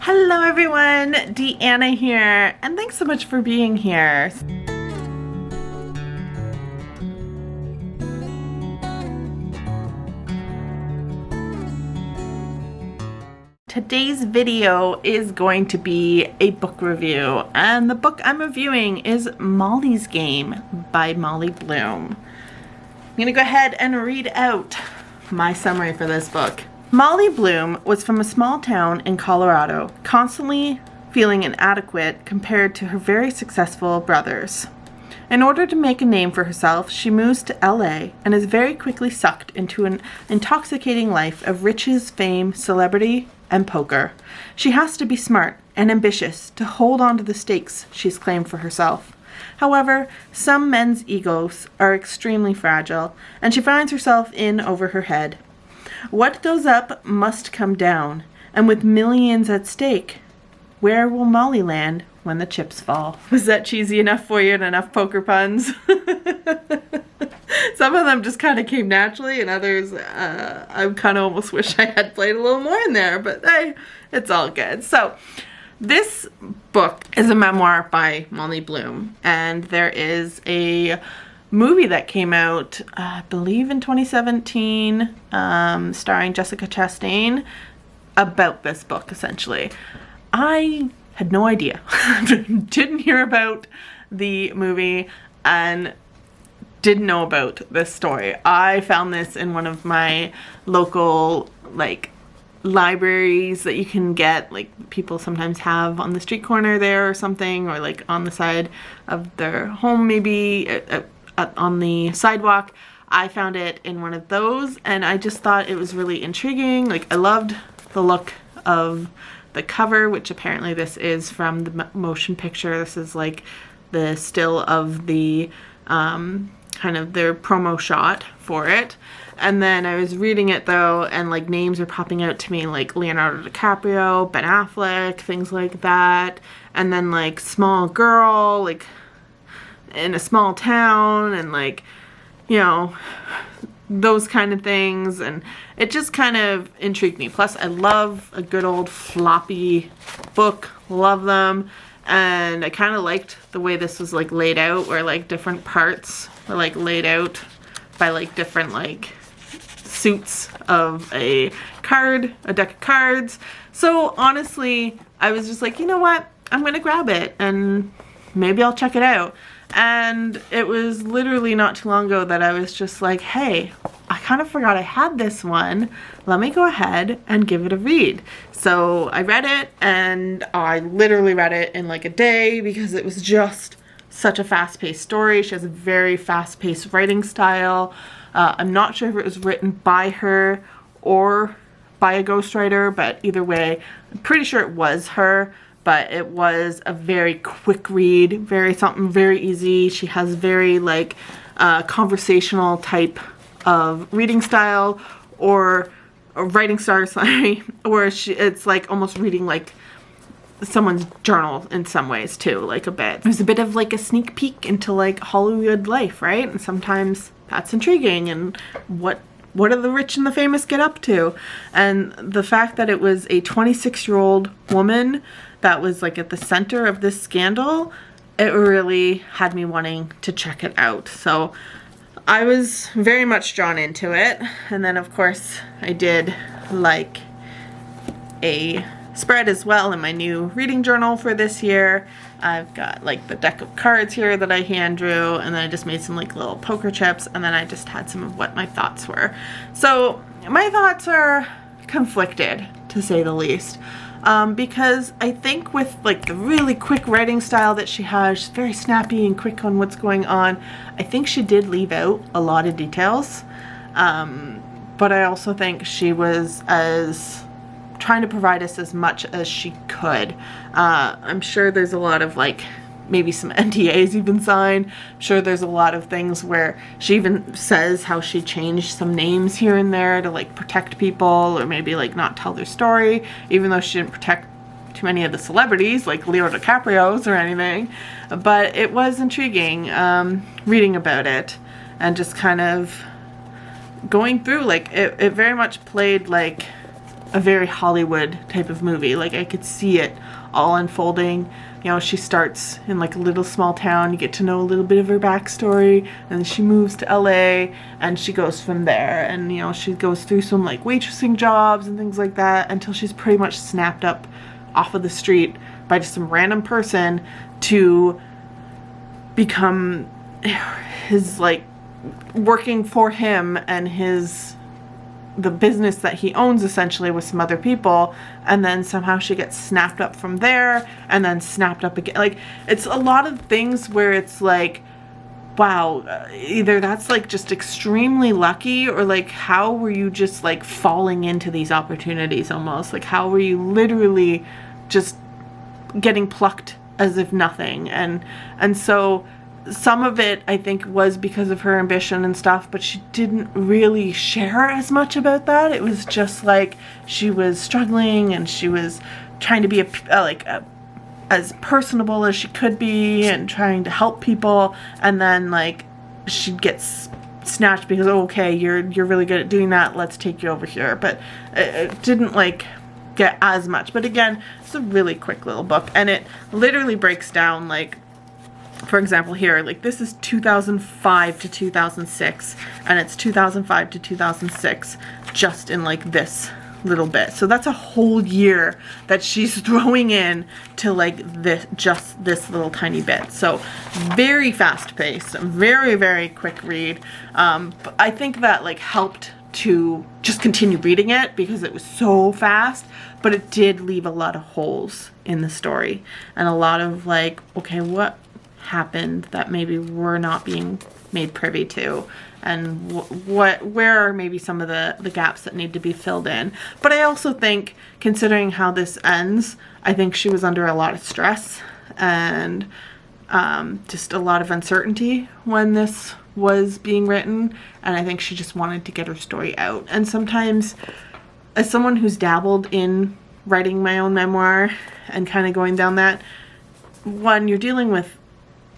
Hello everyone, Deanna here, and thanks so much for being here. Today's video is going to be a book review, and the book I'm reviewing is Molly's Game by Molly Bloom. I'm gonna go ahead and read out my summary for this book. Molly Bloom was from a small town in Colorado, constantly feeling inadequate compared to her very successful brothers. In order to make a name for herself, she moves to LA and is very quickly sucked into an intoxicating life of riches, fame, celebrity, and poker. She has to be smart and ambitious to hold on to the stakes she's claimed for herself. However, some men's egos are extremely fragile, and she finds herself in over her head. What goes up must come down, and with millions at stake, where will Molly land when the chips fall? Was that cheesy enough for you and enough poker puns? Some of them just kind of came naturally, and others I kind of almost wish I had played a little more in there, but hey, it's all good. So this book is a memoir by Molly Bloom, and there is a movie that came out, I believe in 2017, starring Jessica Chastain, about this book, essentially. I had no idea. Didn't hear about the movie and didn't know about this story. I found this in one of my local, libraries that you can get, people sometimes have on the street corner there or something, or on the side of their home, maybe on the sidewalk. I found it in one of those, and I just thought it was really intriguing. I loved the look of the cover, which apparently this is from the motion picture. This is the still of the kind of their promo shot for it. And then I was reading it though, and names are popping out to me, like Leonardo DiCaprio, Ben Affleck, things like that. And then small girl, in a small town, and those kind of things, and it just kind of intrigued me. Plus I love a good old floppy book, love them, and I kind of liked the way this was laid out, where different parts were laid out by different suits of a deck of cards. So honestly, I was just you know what, I'm gonna grab it and maybe I'll check it out. And it was literally not too long ago that I was just hey, I kind of forgot I had this one. Let me go ahead and give it a read. So I read it, and I literally read it in a day, because it was just such a fast-paced story. She has a very fast-paced writing style. I'm not sure if it was written by her or by a ghostwriter, but either way, I'm pretty sure it was her. But it was a very quick read, something very easy. She has very conversational type of reading style, or writing style, sorry, or it's almost reading someone's journal in some ways too, a bit. There's a bit of a sneak peek into Hollywood life, right? And sometimes that's intriguing, and what do the rich and the famous get up to? And the fact that it was a 26-year-old woman that was at the center of this scandal, it really had me wanting to check it out. So I was very much drawn into it. And then of course I did a spread as well in my new reading journal for this year. I've got the deck of cards here that I hand drew, and then I just made some little poker chips, and then I just had some of what my thoughts were. So my thoughts are conflicted, to say the least, because I think with the really quick writing style that she has, she's very snappy and quick on what's going on. I think she did leave out a lot of details, but I also think she was trying to provide us as much as she could. I'm sure there's a lot of maybe some NDAs even signed. I'm sure there's a lot of things where she even says how she changed some names here and there to protect people, or maybe not tell their story, even though she didn't protect too many of the celebrities like Leonardo DiCaprio's or anything. But it was intriguing reading about it, and just kind of going through it very much played a very Hollywood type of movie. Like, I could see it all unfolding. You know, she starts in like a little small town, you get to know a little bit of her backstory, and then she moves to LA, and she goes from there, and you know, she goes through some like waitressing jobs and things like that until she's pretty much snapped up off of the street by just some random person to become his, like, working for him and the business that he owns essentially with some other people, and then somehow she gets snapped up from there and then snapped up again. Like, it's a lot of things where it's like, wow, either that's like just extremely lucky, or like how were you just like falling into these opportunities almost? Like, how were you literally just getting plucked as if nothing? And so some of it, I think, was because of her ambition and stuff, but she didn't really share as much about that. It was just like she was struggling and she was trying to be as personable as she could be and trying to help people, and then like she gets snatched because, oh, okay, you're really good at doing that, let's take you over here. But it didn't like get as much. But again, it's a really quick little book, and it literally breaks down, like, for example here, like this is 2005 to 2006, and it's 2005 to 2006 just in like this little bit. So that's a whole year that she's throwing in to like just this little tiny bit. So very fast paced, very, very quick read. But I think that like helped to just continue reading it because it was so fast, but it did leave a lot of holes in the story and a lot of like, okay, what happened that maybe we're not being made privy to, and where are maybe some of the gaps that need to be filled in. But I also think, considering how this ends, I think she was under a lot of stress and just a lot of uncertainty when this was being written, and I think she just wanted to get her story out. And sometimes, as someone who's dabbled in writing my own memoir and kind of going down that, one, you're dealing with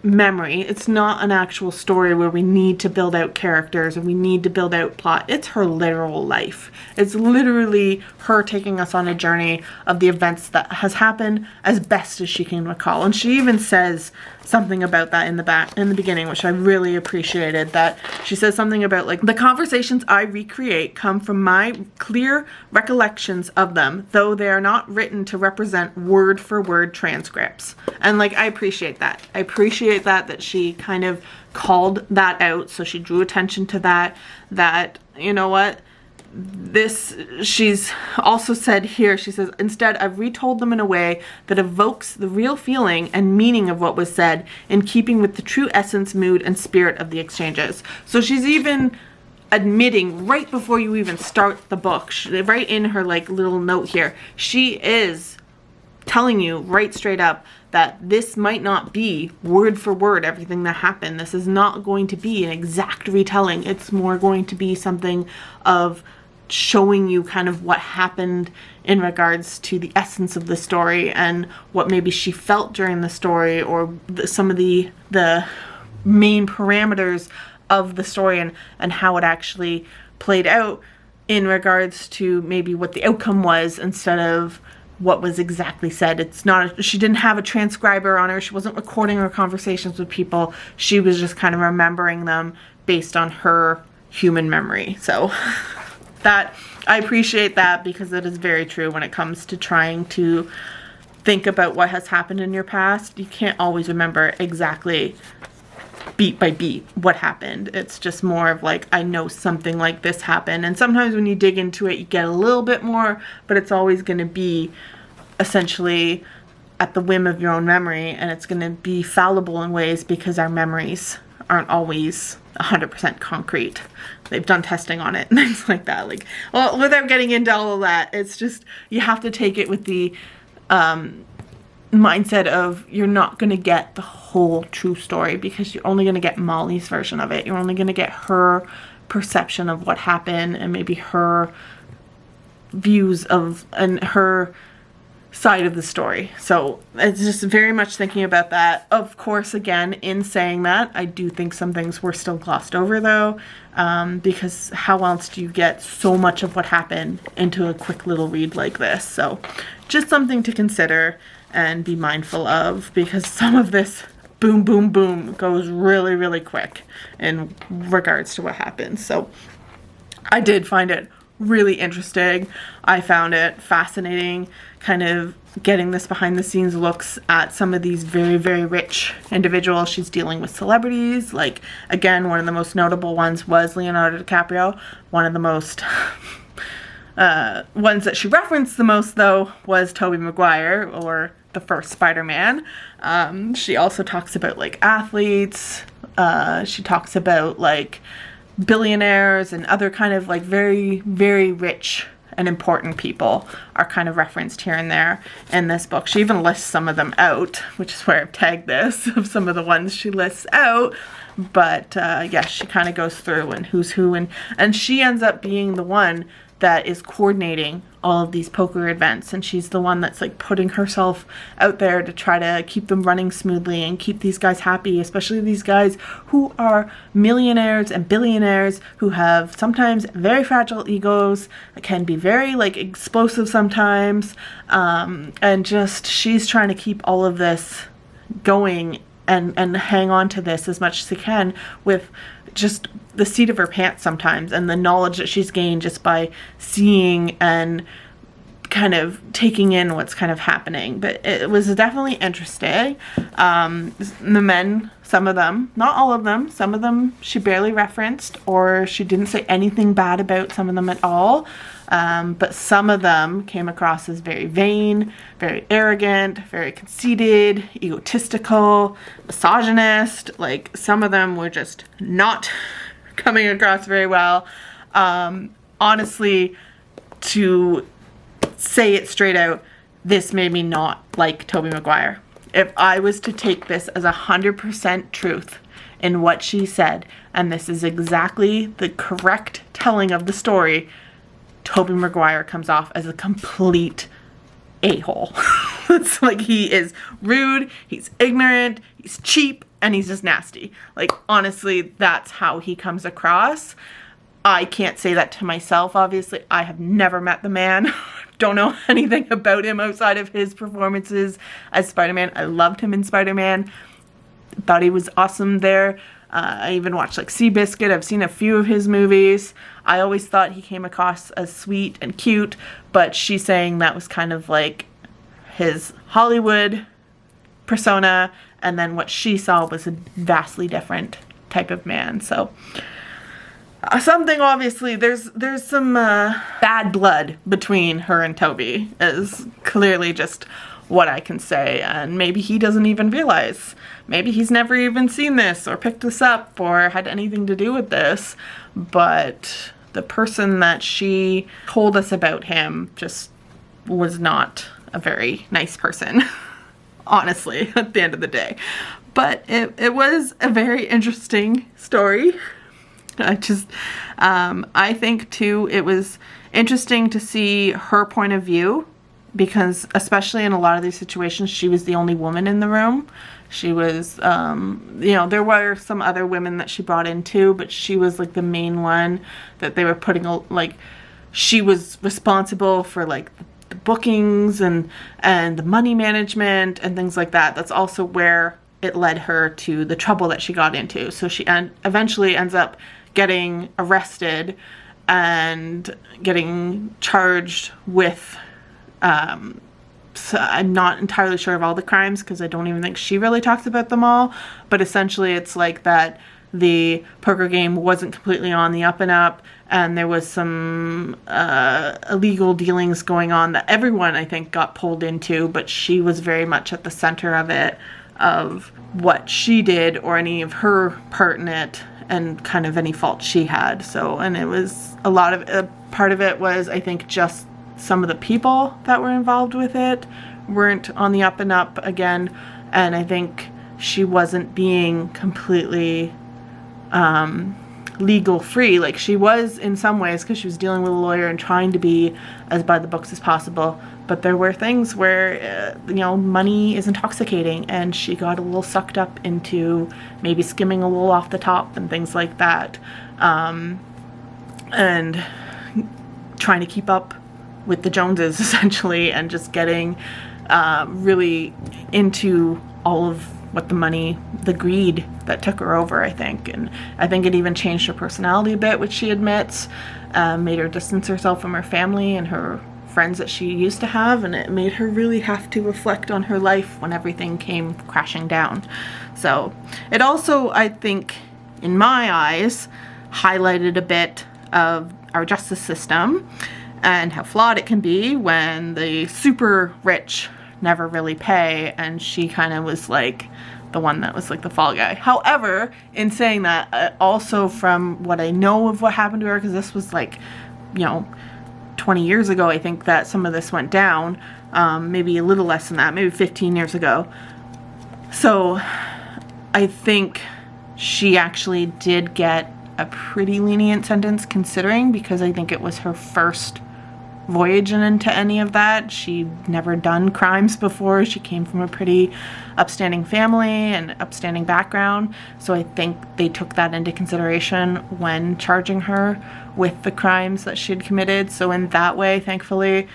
memory. It's not an actual story where we need to build out characters and we need to build out plot. It's her literal life. It's literally her taking us on a journey of the events that has happened as best as she can recall. And she even says something about that in the beginning, which I really appreciated. That she says something about like, the conversations I recreate come from my clear recollections of them, though they are not written to represent word for word transcripts. And like, I appreciate that. I appreciate that she kind of called that out. So she drew attention to that, you know what, she's also said here, she says, instead I've retold them in a way that evokes the real feeling and meaning of what was said, in keeping with the true essence, mood, and spirit of the exchanges. So she's even admitting right before you even start the book, right in her like little note here, she is telling you right straight up that this might not be word for word everything that happened. This is not going to be an exact retelling. It's more going to be something of showing you kind of what happened in regards to the essence of the story and what maybe she felt during the story, or some of the main parameters of the story and how it actually played out in regards to maybe what the outcome was instead of what was exactly said. It's not, she didn't have a transcriber on her. She wasn't recording her conversations with people. She was just kind of remembering them based on her human memory. So that, I appreciate that, because it is very true when it comes to trying to think about what has happened in your past. You can't always remember exactly beat by beat what happened. It's just more of like, I know something like this happened. And sometimes when you dig into it, you get a little bit more, but it's always going to be essentially at the whim of your own memory, and it's going to be fallible in ways because our memories aren't always 100% concrete. They've done testing on it and things like that. Like, well, without getting into all of that, it's just, you have to take it with the mindset of, you're not going to get the whole true story, because you're only going to get Molly's version of it. You're only going to get her perception of what happened, and maybe her views of, and her side of the story. So it's just very much thinking about that. Of course, again, in saying that, I do think some things were still glossed over though, because how else do you get so much of what happened into a quick little read like this? So just something to consider and be mindful of, because some of this boom, boom, boom goes really, really quick in regards to what happens. So I did find it really interesting. I found it fascinating, kind of getting this behind the scenes looks at some of these very, very rich individuals. She's dealing with celebrities. Like, again, one of the most notable ones was Leonardo DiCaprio. One of the most ones that she referenced the most, though, was Tobey Maguire, or the first Spider-Man. She also talks about, like, athletes. She talks about, like, billionaires and other kind of, like, very, very rich and important people are kind of referenced here and there in this book. She even lists some of them out, which is where I've tagged this, of some of the ones she lists out. But yes, she kind of goes through and who's who, and she ends up being the one that is coordinating all of these poker events, and she's the one that's like putting herself out there to try to keep them running smoothly and keep these guys happy, especially these guys who are millionaires and billionaires who have sometimes very fragile egos, can be very like explosive sometimes, and just she's trying to keep all of this going and hang on to this as much as she can with just the seat of her pants sometimes, and the knowledge that she's gained just by seeing and kind of taking in what's kind of happening. But it was definitely interesting. The men, some of them, not all of them, some of them she barely referenced, or she didn't say anything bad about some of them at all. But some of them came across as very vain, very arrogant, very conceited, egotistical, misogynist. Like, some of them were just not coming across very well. Honestly, to say it straight out, this made me not like Tobey Maguire. If I was to take this as 100% truth in what she said, and this is exactly the correct telling of the story, Tobey Maguire comes off as a complete a-hole. It's like he is rude, he's ignorant, he's cheap, and he's just nasty. Like, honestly, that's how he comes across. I can't say that to myself, obviously. I have never met the man. Don't know anything about him outside of his performances as Spider-Man. I loved him in Spider-Man. Thought he was awesome there. I even watched like Seabiscuit. I've seen a few of his movies. I always thought he came across as sweet and cute, but she's saying that was kind of like his Hollywood persona, and then what she saw was a vastly different type of man. So something, obviously, there's some bad blood between her and Tobey, is clearly just what I can say, and maybe he doesn't even realize. Maybe he's never even seen this or picked this up or had anything to do with this, but the person that she told us about him just was not a very nice person, honestly, at the end of the day. But it was a very interesting story. I think too, it was interesting to see her point of view, because especially in a lot of these situations, she was the only woman in the room. She was, you know, there were some other women that she brought in too, but she was like the main one that they were putting, like, she was responsible for like the bookings and the money management and things like that. That's also where it led her to the trouble that she got into. So she eventually ends up getting arrested and getting charged with, so I'm not entirely sure of all the crimes because I don't even think she really talks about them all, but essentially it's like that the poker game wasn't completely on the up and up, and there was some illegal dealings going on that everyone, I think, got pulled into, but she was very much at the center of it, of what she did or any of her part in it, and kind of any fault she had. So, and it was a lot of, part of it was, I think, just some of the people that were involved with it weren't on the up and up again, and I think she wasn't being completely legal free. Like, she was in some ways, because she was dealing with a lawyer and trying to be as by the books as possible, but there were things where you know, money is intoxicating, and she got a little sucked up into maybe skimming a little off the top and things like that, and trying to keep up with the Joneses essentially, and just getting really into all of what the money, the greed that took her over, I think. And I think it even changed her personality a bit, which she admits, made her distance herself from her family and her friends that she used to have, and it made her really have to reflect on her life when everything came crashing down. So it also, I think, in my eyes, highlighted a bit of our justice system and how flawed it can be when the super rich never really pay, and she kind of was like the one that was like the fall guy. However, in saying that, also from what I know of what happened to her, because this was like, you know, 20 years ago, I think that some of this went down, maybe a little less than that, maybe 15 years ago. So I think she actually did get a pretty lenient sentence, considering, because I think it was her first voyage into any of that. She'd never done crimes before. She came from a pretty upstanding family and upstanding background, so I think they took that into consideration when charging her with the crimes that she'd committed. So in that way, thankfully,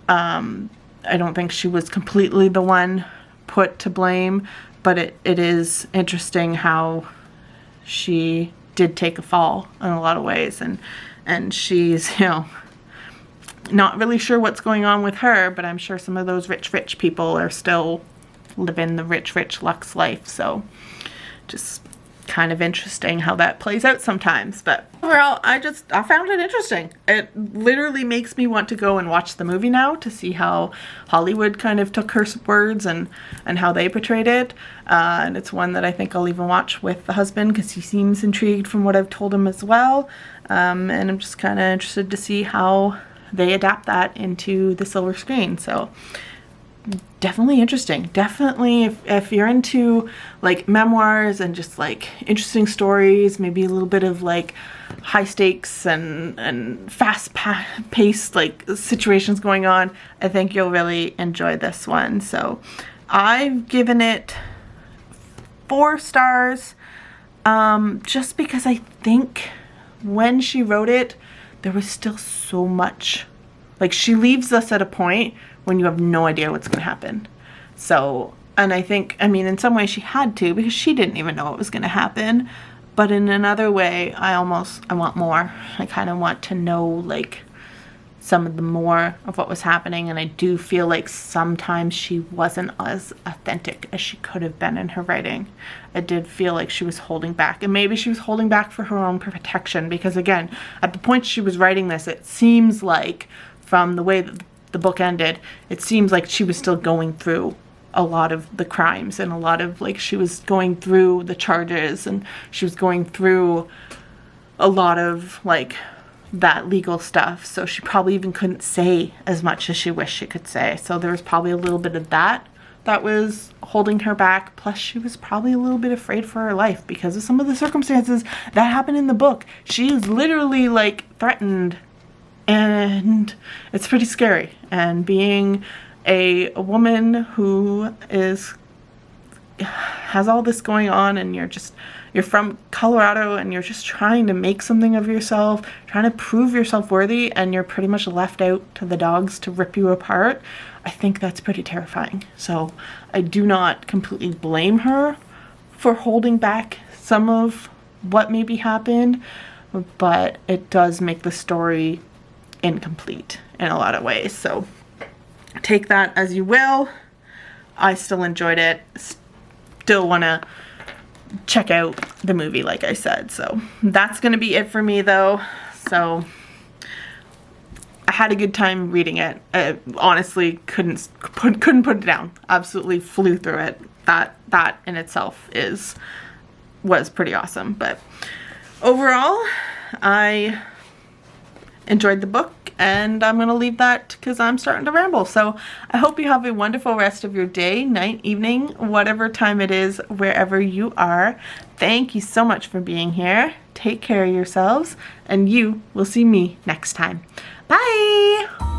I don't think she was completely the one put to blame, but it is interesting how she did take a fall in a lot of ways, and she's, you know, not really sure what's going on with her, but I'm sure some of those rich people are still living the rich Lux life. So just kind of interesting how that plays out sometimes. But overall, I found it interesting. It literally makes me want to go and watch the movie now to see how Hollywood kind of took her words and how they portrayed it. And it's one that I think I'll even watch with the husband, because he seems intrigued from what I've told him as well. And I'm just kind of interested to see how they adapt that into the silver screen. So definitely interesting. Definitely, if you're into like memoirs and just like interesting stories, maybe a little bit of like high stakes and fast paced like situations going on, I think you'll really enjoy this one. So I've given it 4 stars, just because I think when she wrote it, there was still so much, like, she leaves us at a point when you have no idea what's going to happen. So, and I think, I mean, in some ways she had to, because she didn't even know what was going to happen. But in another way, I want more. I kind of want to know, like, some of the more of what was happening, and I do feel like sometimes she wasn't as authentic as she could have been in her writing. I did feel like she was holding back, and maybe she was holding back for her own protection, because again, at the point she was writing this, it seems like, from the way that the book ended, it seems like she was still going through a lot of the crimes, and a lot of, like, she was going through the charges, and she was going through a lot of, like, that legal stuff. So she probably even couldn't say as much as she wished she could say. So there was probably a little bit of that was holding her back. Plus she was probably a little bit afraid for her life because of some of the circumstances that happen in the book. She is literally like threatened, and it's pretty scary. And being a woman who has all this going on, and you're from Colorado, and you're just trying to make something of yourself, trying to prove yourself worthy, and you're pretty much left out to the dogs to rip you apart. I think that's pretty terrifying. So I do not completely blame her for holding back some of what maybe happened, but it does make the story incomplete in a lot of ways. So take that as you will. I still enjoyed it. Still want to check out the movie, like I said. So that's going to be it for me, though. So I had a good time reading it. I honestly couldn't put it down. Absolutely flew through it. That in itself was pretty awesome. But overall, I enjoyed the book, and I'm gonna leave that because I'm starting to ramble. So I hope you have a wonderful rest of your day, night, evening, whatever time it is, wherever you are. Thank you so much for being here. Take care of yourselves, and you will see me next time. Bye!